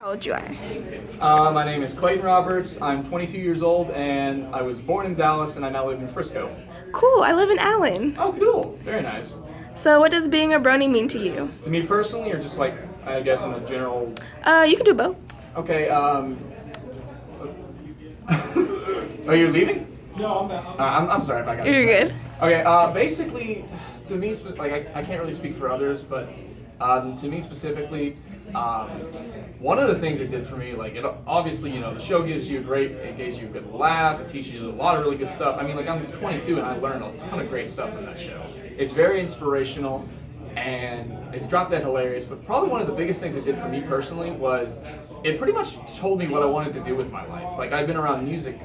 How old you are? My name is Clayton Roberts. I'm 22 years old, and I was born in Dallas, and I now live in Frisco. Cool, I live in Allen. Oh, cool. Very nice. So what does being a brony mean to you? To me personally, or just like, I guess in a general... You can do both. Okay, are you leaving? No, I'm not. I'm sorry if I got You're distracted. good. Okay, basically, to me, I can't really speak for others, but to me specifically, one of the things it did for me, like, it obviously, the show gives you it gives you a good laugh, it teaches you a lot of really good stuff. I mean, like, I'm 22 and I learned a ton of great stuff from that show. It's very inspirational, and it's drop dead hilarious, but probably one of the biggest things it did for me personally was it pretty much told me what I wanted to do with my life. Like, I've been around music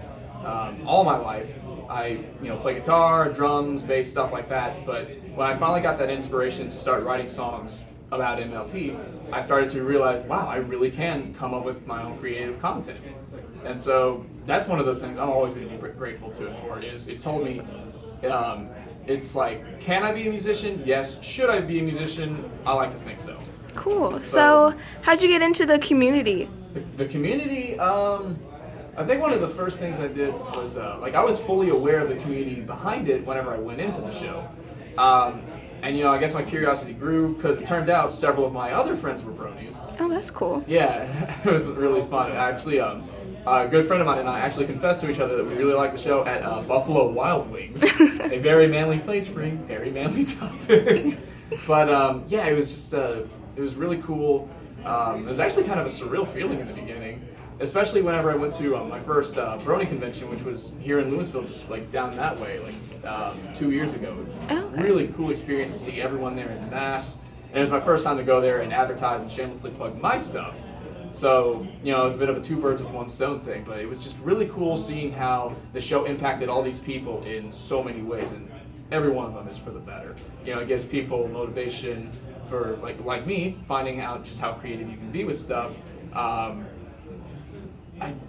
all my life. I play guitar, drums, bass, stuff like that, but when I finally got that inspiration to start writing songs about MLP, I started to realize, wow, I really can come up with my own creative content. And so that's one of those things I'm always going to be grateful to it for. Is it told me, it's like, can I be a musician? Yes. Should I be a musician? I like to think so. Cool. So how'd you get into the community? The community, I think one of the first things I did was, I was fully aware of the community behind it whenever I went into the show. And I guess my curiosity grew because it turned out several of my other friends were bronies. Oh, that's cool. Yeah, it was really fun. Actually, a good friend of mine and I actually confessed to each other that we really liked the show at Buffalo Wild Wings. A very manly place for a very manly topic. But yeah, it was just, it was really cool. It was actually kind of a surreal feeling in the beginning. Especially whenever I went to my first Brony convention, which was here in Louisville, just like down that way, 2 years ago. It was a really cool experience to see everyone there in mass. And it was my first time to go there and advertise and shamelessly plug my stuff. So, it was a bit of a two birds with one stone thing, but it was just really cool seeing how the show impacted all these people in so many ways, and every one of them is for the better. It gives people motivation for, like me, finding out just how creative you can be with stuff.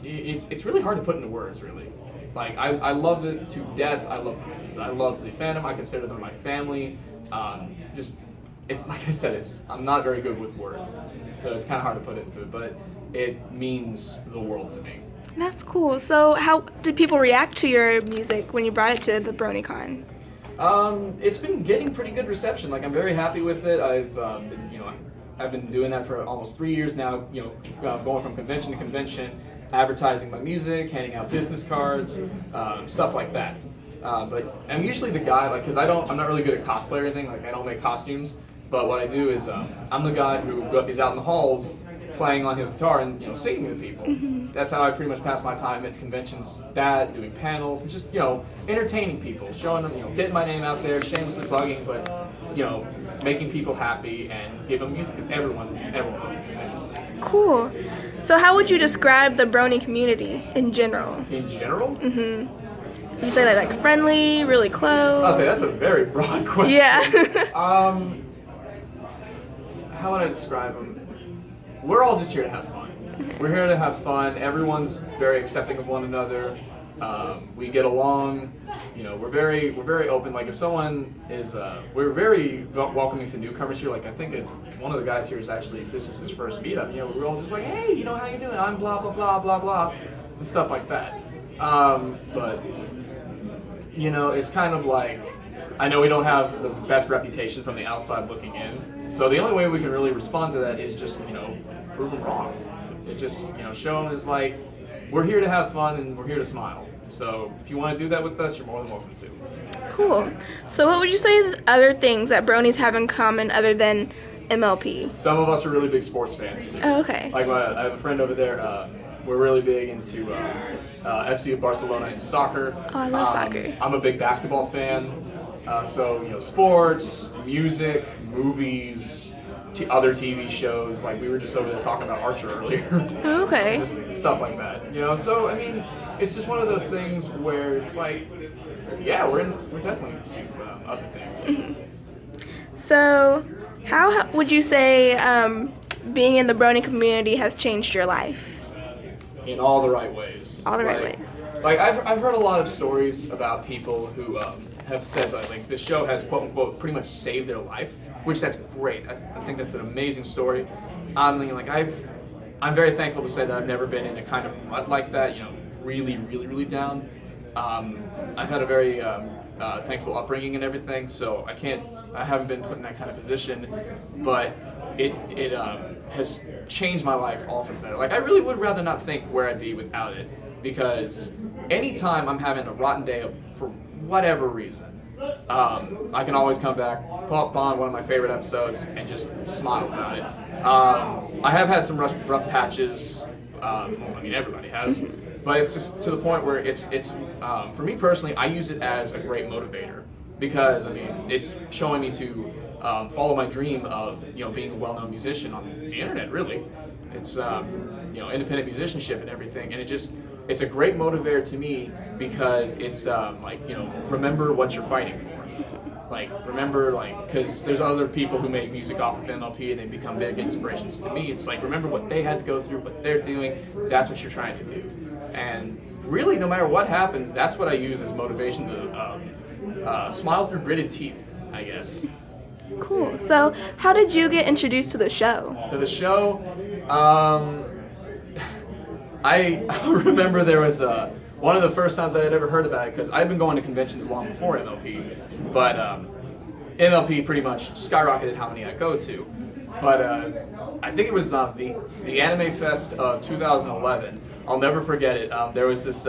It's really hard to put into words, really. Like, I love it to death. I love the fandom. I consider them my family. Like I said, I'm not very good with words, so it's kind of hard to put into it, but it means the world to me. That's cool. So how did people react to your music when you brought it to the BronyCon? It's been getting pretty good reception. Like, I'm very happy with it. I've been doing that for almost 3 years now. Going from convention to convention, advertising my music, handing out business cards, stuff like that. But I'm usually the guy, because I'm not really good at cosplay or anything. Like, I don't make costumes. But what I do is I'm the guy who is out in the halls playing on his guitar and singing to people. Mm-hmm. That's how I pretty much pass my time at conventions. Doing panels, and just entertaining people, showing them, getting my name out there, shamelessly plugging, but making people happy and give them music because everyone loves music. Cool. So how would you describe the brony community in general? In general? Mm-hmm. Would you say that like friendly, really close? I'll say that's a very broad question. Yeah. How would I describe them? We're all just here to have fun. We're here to have fun. Everyone's very accepting of one another. We get along. We're very open. Like, if someone is, we're very welcoming to newcomers here. Like, I think one of the guys here this is his first meetup. We're all just like, hey, how you doing? I'm blah blah blah blah blah, and stuff like that. But it's kind of like, I know we don't have the best reputation from the outside looking in. So the only way we can really respond to that is just prove them wrong. It's just show them is like, we're here to have fun and we're here to smile. So if you want to do that with us, you're more than welcome to. Cool. So what would you say the other things that bronies have in common other than MLP? Some of us are really big sports fans too. Oh, okay. Like I have a friend over there. We're really big into FC Barcelona and soccer. Oh, I love soccer. I'm a big basketball fan. So sports, music, movies, other TV shows. Like, we were just over there talking about Archer earlier. Oh, okay. Just stuff like that. So I mean, it's just one of those things where it's like, yeah, we're definitely into other things. Mm-hmm. So, how would you say being in the brony community has changed your life? In all the right ways. All the right ways. Like, I've heard a lot of stories about people who have said that, like, the show has, quote unquote, pretty much saved their life, which that's great. I think that's an amazing story. I mean, like, I'm very thankful to say that I've never been in a kind of rut like that, really, really, really down. I've had a very thankful upbringing and everything, so I haven't been put in that kind of position, but it has changed my life all for the better. Like, I really would rather not think where I'd be without it, because anytime I'm having a rotten day for whatever reason, I can always come back, pull up on one of my favorite episodes, and just smile about it. I have had some rough patches. Everybody has, but it's just to the point where it's for me personally, I use it as a great motivator, because it's showing me to follow my dream of being a well-known musician on the internet. Really, it's independent musicianship and everything, and it's a great motivator to me, because it's remember what you're fighting for. Remember, because there's other people who make music off of MLP and they become big inspirations to me. It's remember what they had to go through, what they're doing. That's what you're trying to do. And really, no matter what happens, that's what I use as motivation to smile through gritted teeth, I guess. Cool. So, how did you get introduced to the show? To the show, I remember there was one of the first times I had ever heard about it, because I'd been going to conventions long before MLP, but MLP pretty much skyrocketed how many I go to. But I think it was the Anime Fest of 2011. I'll never forget it. There was this.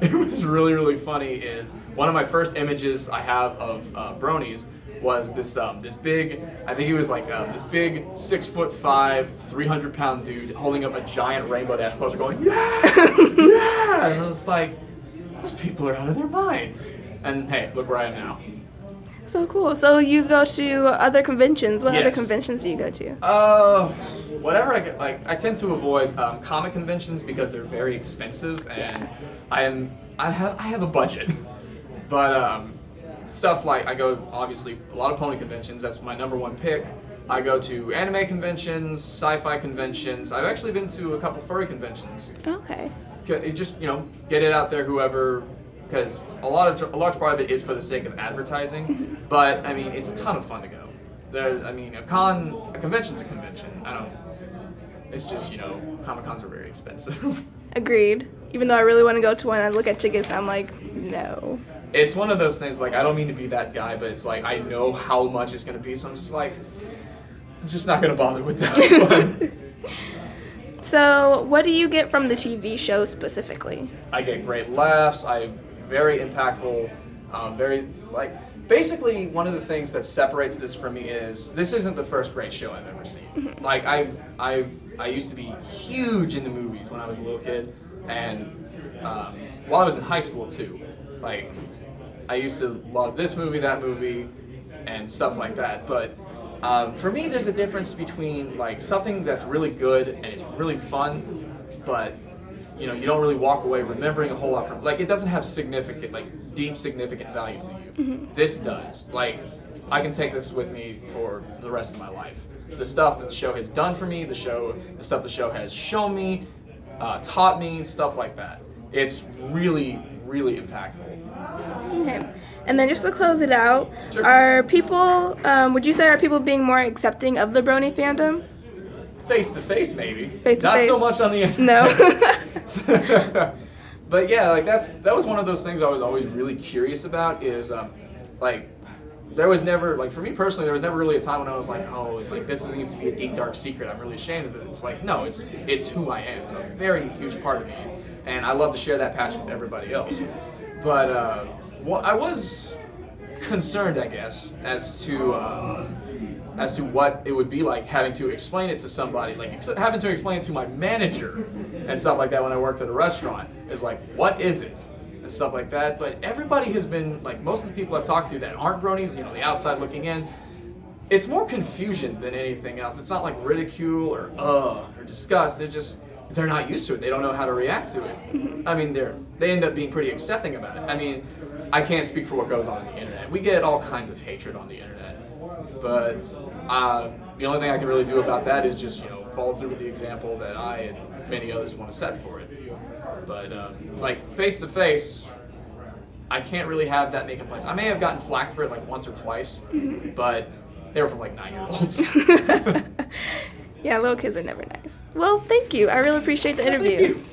It was really, really funny. Is one of my first images I have of bronies was this big, I think he was this big 6'5", 300-pound dude holding up a giant Rainbow Dash poster going, yeah, yeah, and I was like, those people are out of their minds. And hey, look where I am now. So cool. So you go to other conventions. What Yes. other conventions do you go to? Whatever I get, I tend to avoid comic conventions, because they're very expensive, and I have a budget, but stuff like, I go, obviously, a lot of pony conventions. That's my number one pick. I go to anime conventions, sci-fi conventions. I've actually been to a couple furry conventions. Okay. It just, get it out there, whoever, because a large part of it is for the sake of advertising. But it's a ton of fun to go. A convention's a convention. It's just, Comic-Cons are very expensive. Agreed. Even though I really want to go to one, I look at tickets and I'm like, no. It's one of those things, I don't mean to be that guy, but it's I know how much it's going to be, so I'm just not going to bother with that one. So, what do you get from the TV show specifically? I get great laughs. Very impactful. Basically, one of the things that separates this from me is this isn't the first great show I've ever seen. I used to be huge into movies when I was a little kid, and while I was in high school too. I used to love this movie, that movie, and stuff like that. But for me, there's a difference between something that's really good and it's really fun, but you don't really walk away remembering a whole lot from. It doesn't have significant, deep, significant value to you. Mm-hmm. This does. I can take this with me for the rest of my life. The stuff that the show has done for me, the stuff the show has shown me, taught me, stuff like that. It's really, really impactful. Okay. And then just to close it out, Sure. Are people, would you say, are people being more accepting of the brony fandom? Face to face, maybe. Face to Not face. so much on the internet. No. But yeah, that was one of those things I was always really curious about. Is there was never, for me personally, there was never really a time when I was this needs to be a deep, dark secret. I'm really ashamed of it. It's no, it's who I am. It's a very huge part of me, and I love to share that passion with everybody else. But I was concerned, I guess, as to what it would be like having to explain it to somebody, having to explain it to my manager and stuff like that when I worked at a restaurant. Is what is it? And stuff like that. But everybody has been, most of the people I've talked to that aren't bronies, the outside looking in, it's more confusion than anything else. It's not ridicule or disgust. They're not used to it. They don't know how to react to it. They end up being pretty accepting about it. I can't speak for what goes on the internet. We get all kinds of hatred on the internet. But the only thing I can really do about that is just, follow through with the example that I and many others want to set for it. But face to face, I can't really have that many complaints. I may have gotten flack for it once or twice, but they were from 9-year-olds. Yeah, little kids are never nice. Well, thank you. I really appreciate the interview. Thank you.